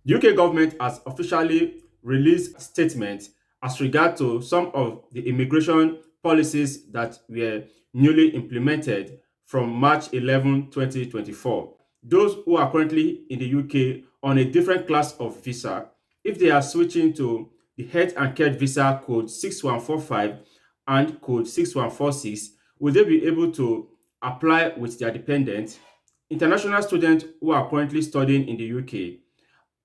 The UK government has officially released statements as regard to some of the immigration policies that were newly implemented from March 11, 2024. Those who are currently in the UK on a different class of visa, if they are switching to the Health and Care Visa code 6145 and code 6146, will they be able to apply with their dependents? International students who are currently studying in the UK,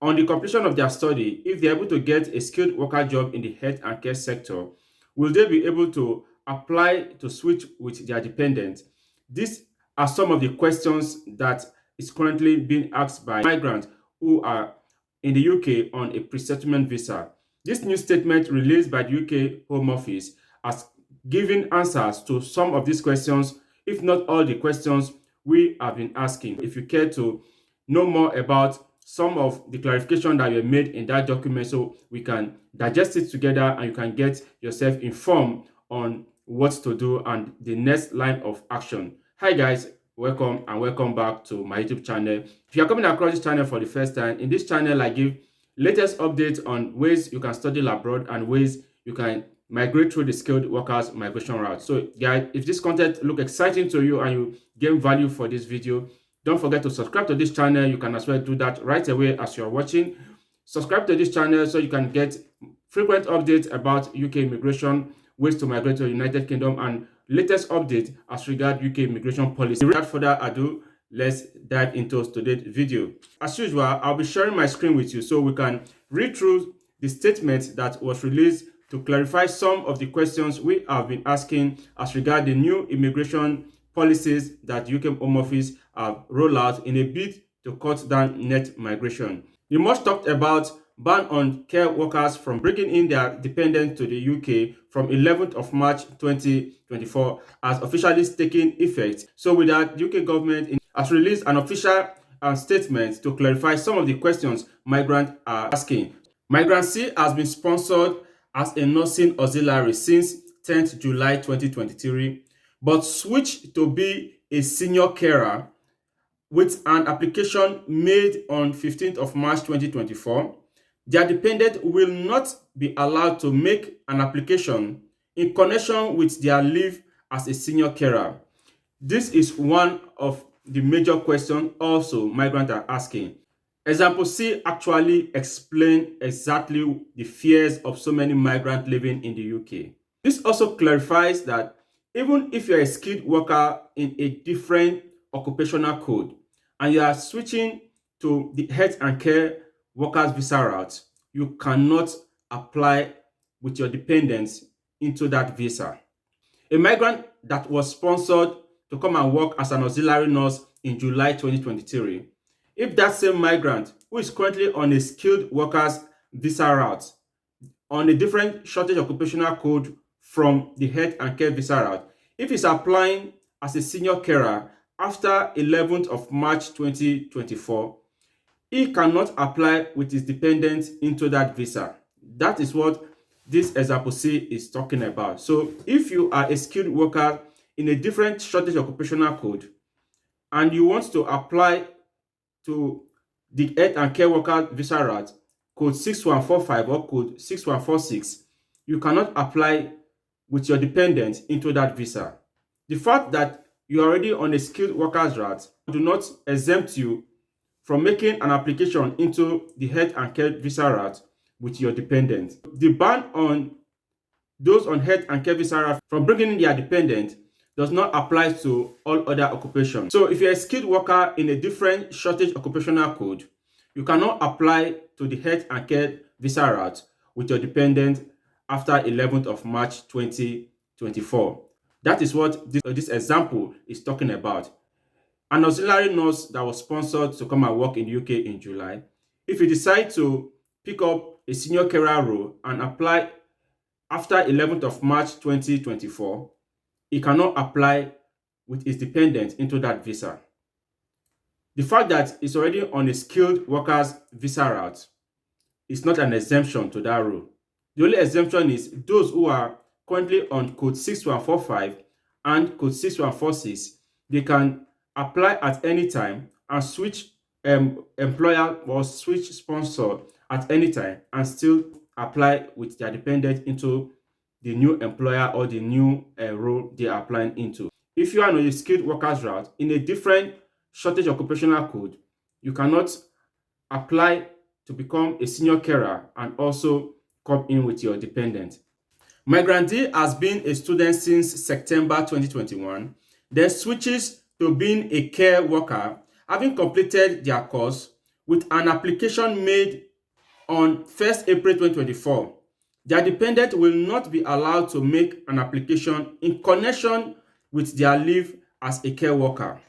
on the completion of their study, if they're able to get a skilled worker job in the health and care sector, will they be able to apply to switch with their dependents? These are some of the questions that is currently being asked by migrants who are in the UK on a pre-settlement visa. This new statement released by the UK Home Office has given answers to some of these questions, if not all the questions we have been asking. If you care to know more about some of the clarification that were made in that document, so we can digest it together and you can get yourself informed on what to do and the next line of action. Hi guys, welcome and welcome back to my YouTube channel. If you are coming across this channel for the first time, in this channel I give latest updates on ways you can study abroad and ways you can migrate through the skilled workers migration route. So guys, if this content look exciting to you and you gain value for this video, don't forget to subscribe to this channel. You can as well do that right away as you're watching. Subscribe to this channel so you can get frequent updates about UK immigration, ways to migrate to the United Kingdom, and latest updates as regard UK immigration policy. Without further ado, let's dive into today's video. As usual, I'll be sharing my screen with you so we can read through the statement that was released to clarify some of the questions we have been asking as regard the new immigration policies that the UK Home Office have rolled out in a bid to cut down net migration. The much talked about ban on care workers from bringing in their dependents to the UK from 11th of March 2024 has officially taken effect. So with that, the UK government has released an official statement to clarify some of the questions migrants are asking. Migrant C has been sponsored as a nursing auxiliary since 10th July 2023, but switched to be a senior carer with an application made on 15th of March 2024. Their dependent will not be allowed to make an application in connection with their leave as a senior carer. This is one of the major questions also migrants are asking. Example C actually explain exactly the fears of so many migrants living in the UK. This also clarifies that even if you're a skilled worker in a different occupational code and you are switching to the health and care workers visa route, you cannot apply with your dependents into that visa. A migrant that was sponsored to come and work as an auxiliary nurse in July 2023, if that same migrant who is currently on a skilled workers visa route on a different shortage occupational code from the health and care visa route, if he's applying as a senior carer after 11th of March 2024, he cannot apply with his dependents into that visa. That is what this example C is talking about. So if you are a skilled worker in a different shortage occupational code and you want to apply to the health and care worker visa route, code 6145 or code 6146, you cannot apply with your dependent into that visa. The fact that you are already on a skilled workers route do not exempt you from making an application into the health and care visa route with your dependent. The ban on those on health and care visa route from bringing in their dependent does not apply to all other occupations. So if you're a skilled worker in a different shortage occupational code, you cannot apply to the health and care visa route with your dependent after 11th of March 2024. That is what this example is talking about. An auxiliary nurse that was sponsored to come and work in the UK in July, if you decide to pick up a senior carer role and apply after 11th of March 2024, he cannot apply with his dependent into that visa. The fact that he's already on a skilled workers visa route is not an exemption to that rule. The only exemption is those who are currently on code 6145 and code 6146. They can apply at any time and switch employer or switch sponsor at any time and still apply with their dependent into the new employer or the new role they are applying into. If you are on a skilled workers route in a different shortage occupational code, you cannot apply to become a senior carer and also come in with your dependent. Migrant D has been a student since September 2021, then switches to being a care worker, having completed their course with an application made on 1st April 2024. Their dependent will not be allowed to make an application in connection with their leave as a care worker.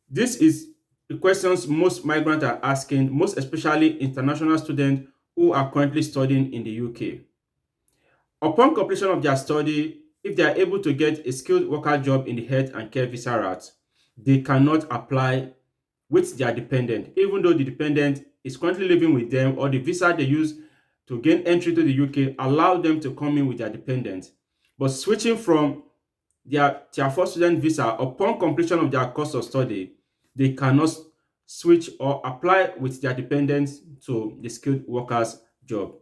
This is the questions most migrants are asking, most especially international students who are currently studying in the UK. Upon completion of their study, if they are able to get a skilled worker job in the health and care visa route, they cannot apply with their dependent, even though the dependent is currently living with them or the visa they use to gain entry to the UK allow them to come in with their dependent. But switching from their Tier 4 student visa upon completion of their course of study, they cannot switch or apply with their dependents to the skilled workers job.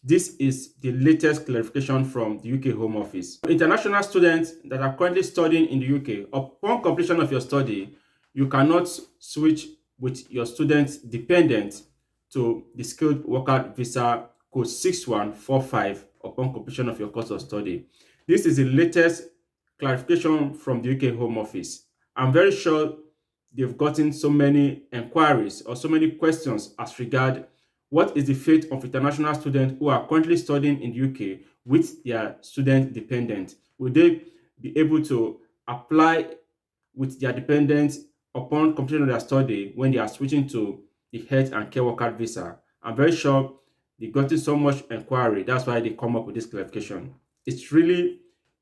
This is the latest clarification from the UK Home Office. International students that are currently studying in the UK, upon completion of your study, you cannot switch with your student's dependent to the skilled worker visa code 6145 upon completion of your course of study. This is the latest clarification from the UK Home Office. I'm very sure they've gotten so many inquiries or so many questions as regard what is the fate of international students who are currently studying in the UK with their student dependent. Will they be able to apply with their dependents upon completion of their study when they are switching to the health and care worker visa? I'm very sure they got so much inquiry. That's why they come up with this clarification. It's really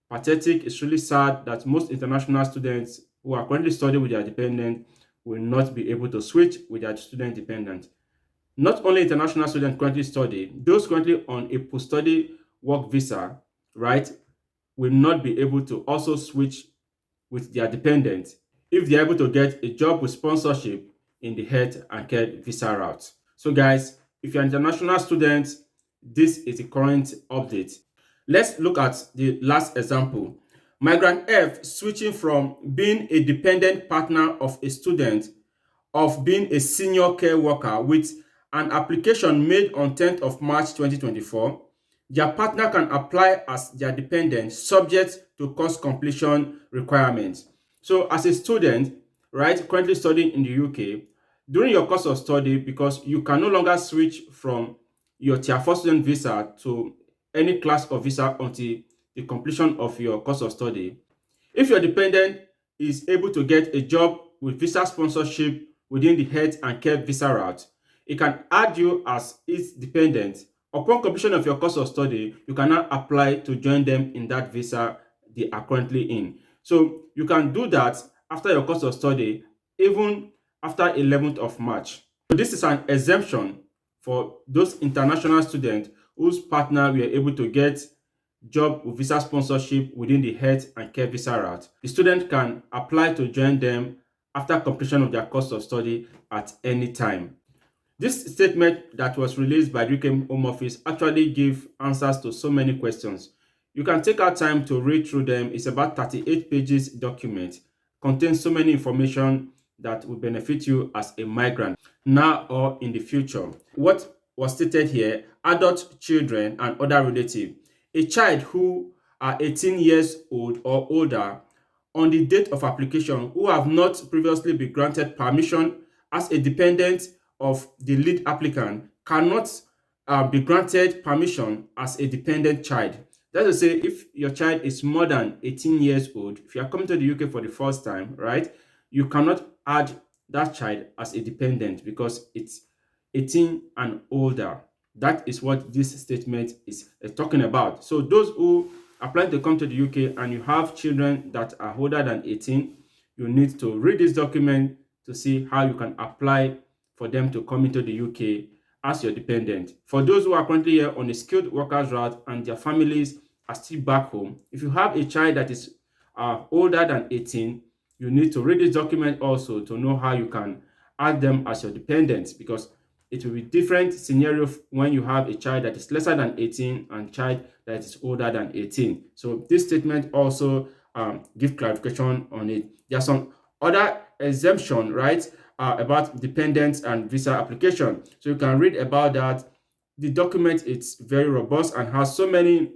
pathetic. It's really sad that most international students who are currently studying with their dependent will not be able to switch with their student dependent. Not only international students currently study, those currently on a post-study work visa, right, will not be able to also switch with their dependent if they're able to get a job with sponsorship in the health and care visa route. So guys, if you're an international student, this is the current update. Let's look at the last example. Migrant F switching from being a dependent partner of a student of being a senior care worker with an application made on 10th of March 2024. Their partner can apply as their dependent subject to course completion requirements. So as a student, right, currently studying in the UK, during your course of study, because you can no longer switch from your Tier 4 student visa to any class of visa until the completion of your course of study. If your dependent is able to get a job with visa sponsorship within the health and care visa route, it can add you as its dependent. Upon completion of your course of study, you can now apply to join them in that visa they are currently in. So you can do that after your course of study, even after 11th of March. So this is an exemption for those international students whose partner were able to get job with visa sponsorship within the health and care visa route. The student can apply to join them after completion of their course of study at any time. This statement that was released by the UK Home Office actually gave answers to so many questions. You can take our time to read through them. It's about 38 pages document. Contains so many information that will benefit you as a migrant now or in the future. What was stated here, adult children and other relatives. A child who are 18 years old or older on the date of application who have not previously been granted permission as a dependent of the lead applicant cannot be granted permission as a dependent child. That is to say, if your child is more than 18 years old, if you are coming to the UK for the first time, right, you cannot add that child as a dependent because it's 18 and older. That is what this statement is talking about. So those who apply to come to the UK and you have children that are older than 18, you need to read this document to see how you can apply for them to come into the UK as your dependent. For those who are currently here on a skilled workers route and their families are still back home, if you have a child that is older than 18, you need to read this document also to know how you can add them as your dependents, because it will be different scenario when you have a child that is lesser than 18 and child that is older than 18. So this statement also give clarification on it. There are some other exemption, right, about dependents and visa application. So you can read about that. The document is very robust and has so many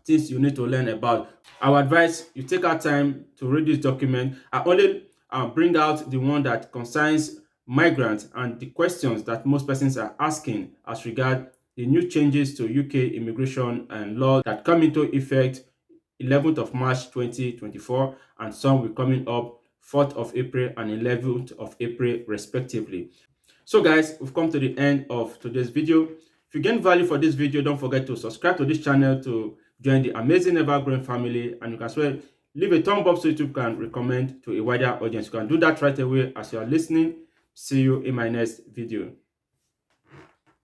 things you need to learn about. I would advise you take out time to read this document. I only bring out the one that concerns migrants and the questions that most persons are asking as regard the new changes to UK immigration and law that come into effect 11th of March 2024, and some will coming up 4th of April and 11th of April respectively. So guys, we've come to the end of today's video. If you gain value for this video, don't forget to subscribe to this channel to join the amazing ever-growing family, and you can as well leave a thumb up so YouTube can recommend to a wider audience. You can do that right away as you are listening. See you in my next video.